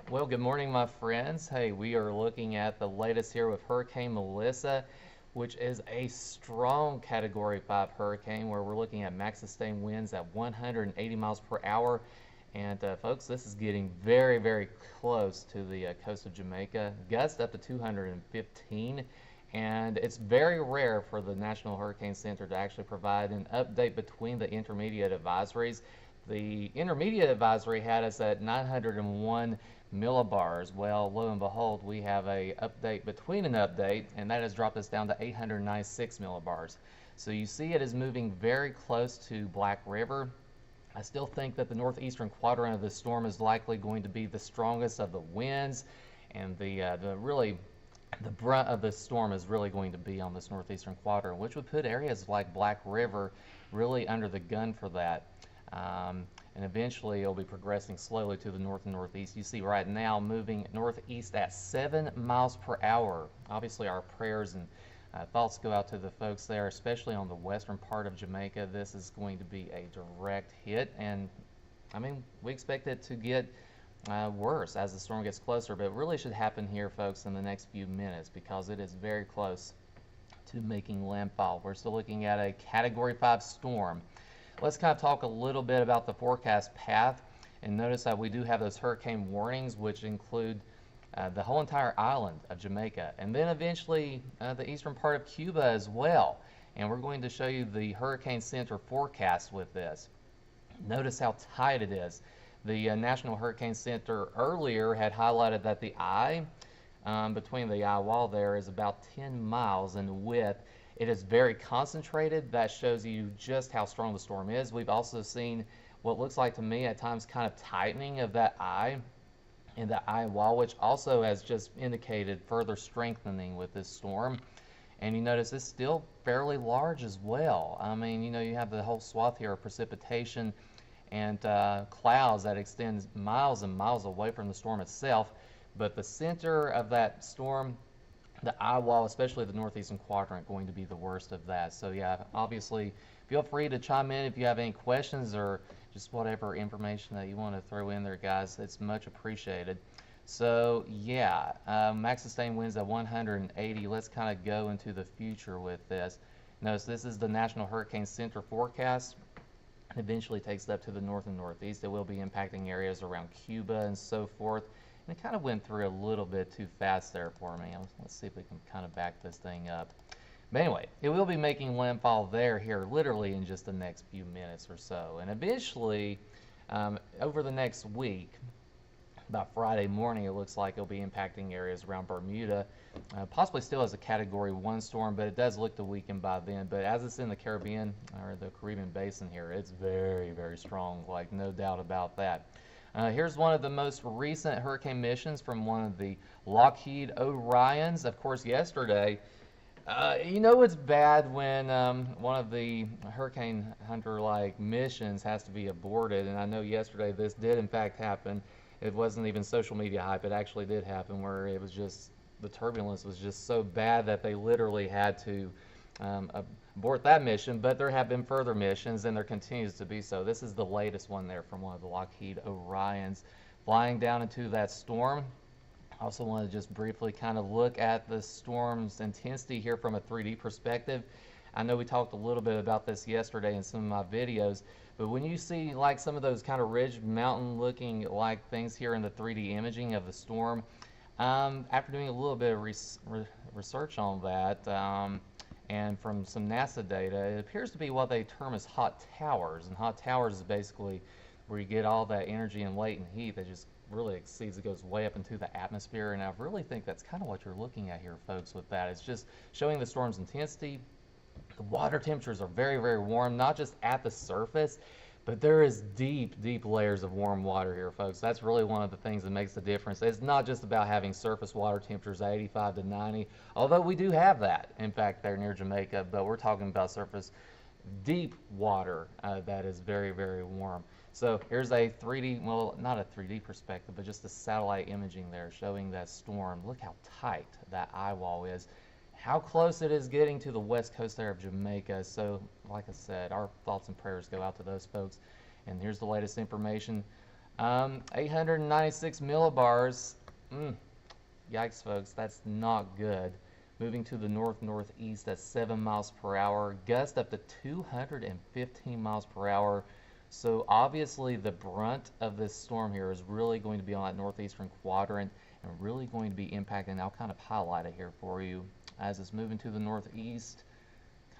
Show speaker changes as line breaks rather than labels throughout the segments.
Well, good morning, my friends. Hey, we are looking at the latest here with Hurricane Melissa, which is a strong Category 5 hurricane where we're looking at max sustained winds at 180 miles per hour. And folks, this is getting very, very close to the coast of Jamaica. Gusts up to 215. And it's very rare for the National Hurricane Center to actually provide an update between the intermediate advisories. The intermediate advisory had us at 901 millibars. Well, lo and behold, we have a update between an update, and that has dropped us down to 896 millibars. So you see it is moving very close to Black River. I still think that the northeastern quadrant of the storm is likely going to be the strongest of the winds, and the brunt of the storm is really going to be on this northeastern quadrant, which would put areas like Black River really under the gun for that. And eventually it'll be progressing slowly to the north and northeast. You see right now moving northeast at 7 miles per hour. Obviously our prayers and thoughts go out to the folks there, especially on the western part of Jamaica. This is going to be a direct hit, and I mean, we expect it to get worse as the storm gets closer, but it really should happen here, folks, in the next few minutes because it is very close to making landfall. We're still looking at a Category 5 storm. Let's kind of talk a little bit about the forecast path, and notice that we do have those hurricane warnings, which include the whole entire island of Jamaica, and then eventually the eastern part of Cuba as well. And we're going to show you the Hurricane Center forecast with this. Notice how tight it is. The National Hurricane Center earlier had highlighted that the eye between the eye wall there is about 10 miles in width. It is very concentrated. That shows you just how strong the storm is. We've also seen what looks like to me at times kind of tightening of that eye in the eye wall, which also has just indicated further strengthening with this storm. And you notice it's still fairly large as well. I mean, you know, you have the whole swath here of precipitation and clouds that extend miles and miles away from the storm itself. But the center of that storm, the eye wall, especially the northeastern quadrant, going to be the worst of that. So yeah, obviously feel free to chime in if you have any questions or just whatever information that you want to throw in there, guys. It's much appreciated. So yeah, max sustained winds at 180. Let's kind of go into the future with this. Notice this is the National Hurricane Center forecast. It eventually takes it up to the north and northeast. It will be impacting areas around Cuba and so forth. And it kind of went through a little bit too fast there for me. Let's see if we can kind of back this thing up. But anyway, it will be making landfall there here literally in just the next few minutes or so. And eventually, over the next week, about Friday morning, it looks like it'll be impacting areas around Bermuda, possibly still as a Category 1 storm, but it does look to weaken by then. But as it's in the Caribbean, or the Caribbean basin here, it's very, very strong, like no doubt about that. Here's one of the most recent hurricane missions from one of the Lockheed Orions. Of course, yesterday, you know it's bad when one of the hurricane hunter-like missions has to be aborted, and I know yesterday this did in fact happen. It wasn't even social media hype. It actually did happen, where it was just, the turbulence was just so bad that they literally had to abort that mission. But there have been further missions, and there continues to be so. This is the latest one there from one of the Lockheed Orions flying down into that storm. I also want to just briefly kind of look at the storm's intensity here from a 3D perspective. I know we talked a little bit about this yesterday in some of my videos, but when you see like some of those kind of ridge mountain looking like things here in the 3D imaging of the storm, after doing a little bit of research on that, and from some NASA data, it appears to be what they term as hot towers. And hot towers is basically where you get all that energy and latent heat that just really exceeds, it goes way up into the atmosphere. And I really think that's kind of what you're looking at here, folks, with that. It's just showing the storm's intensity. The water temperatures are very, very warm, not just at the surface, but there is deep, deep layers of warm water here, folks. That's really one of the things that makes the difference. It's not just about having surface water temperatures at 85 to 90, although we do have that, in fact, there near Jamaica, but we're talking about surface deep water that is very, very warm. So here's a 3D, well, not a 3D perspective, but just the satellite imaging there showing that storm. Look how tight that eye wall is. How close it is getting to the west coast there of Jamaica. So, like I said, our thoughts and prayers go out to those folks. And here's the latest information. 896 millibars. Yikes, folks, that's not good. Moving to the north-northeast at 7 miles per hour, gust up to 215 miles per hour. So obviously the brunt of this storm here is really going to be on that northeastern quadrant and really going to be impacting. I'll kind of highlight it here for you as it's moving to the northeast.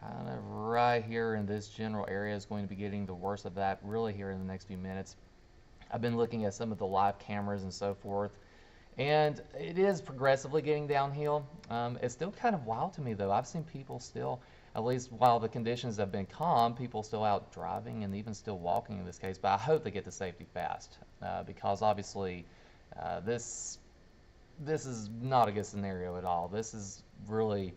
Kind of right here in this general area is going to be getting the worst of that really here in the next few minutes. I've been looking at some of the live cameras and so forth, and it is progressively getting downhill. It's still kind of wild to me though. I've seen people still, at least while the conditions have been calm, people still out driving and even still walking in this case, but I hope they get to safety fast because obviously this is not a good scenario at all. This is really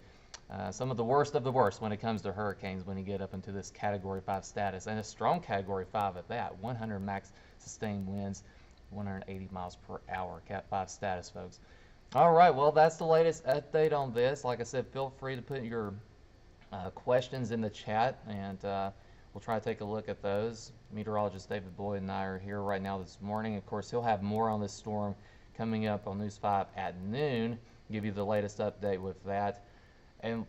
some of the worst when it comes to hurricanes when you get up into this Category 5 status, and a strong Category 5 at that. 100 max sustained winds, 180 miles per hour, Cat 5 status, folks. All right, well, that's the latest update on this. Like I said, feel free to put your questions in the chat, and we'll try to take a look at those. Meteorologist David Boyd and I are here right now this morning. Of course, he'll have more on this storm coming up on News 5 at noon, give you the latest update with that. And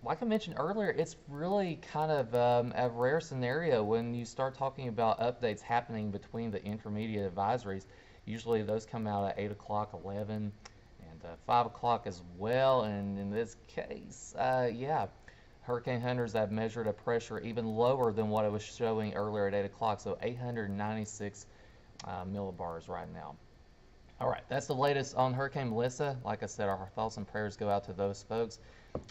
like I mentioned earlier, it's really kind of a rare scenario when you start talking about updates happening between the intermediate advisories. Usually those come out at 8 o'clock, 11, and 5 o'clock as well. And in this case, yeah, hurricane hunters have measured a pressure even lower than what it was showing earlier at 8 o'clock, so 896 millibars right now. All right, that's the latest on Hurricane Melissa. Like I said, our thoughts and prayers go out to those folks.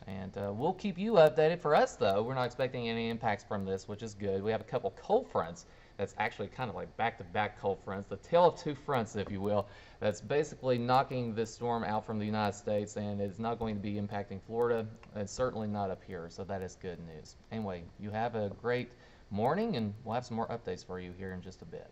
And we'll keep you updated. For us, though, we're not expecting any impacts from this, which is good. We have a couple cold fronts that's actually kind of like back-to-back cold fronts, the tale of two fronts, if you will, that's basically knocking this storm out from the United States, and it's not going to be impacting Florida, and certainly not up here, so that is good news. Anyway, you have a great morning, and we'll have some more updates for you here in just a bit.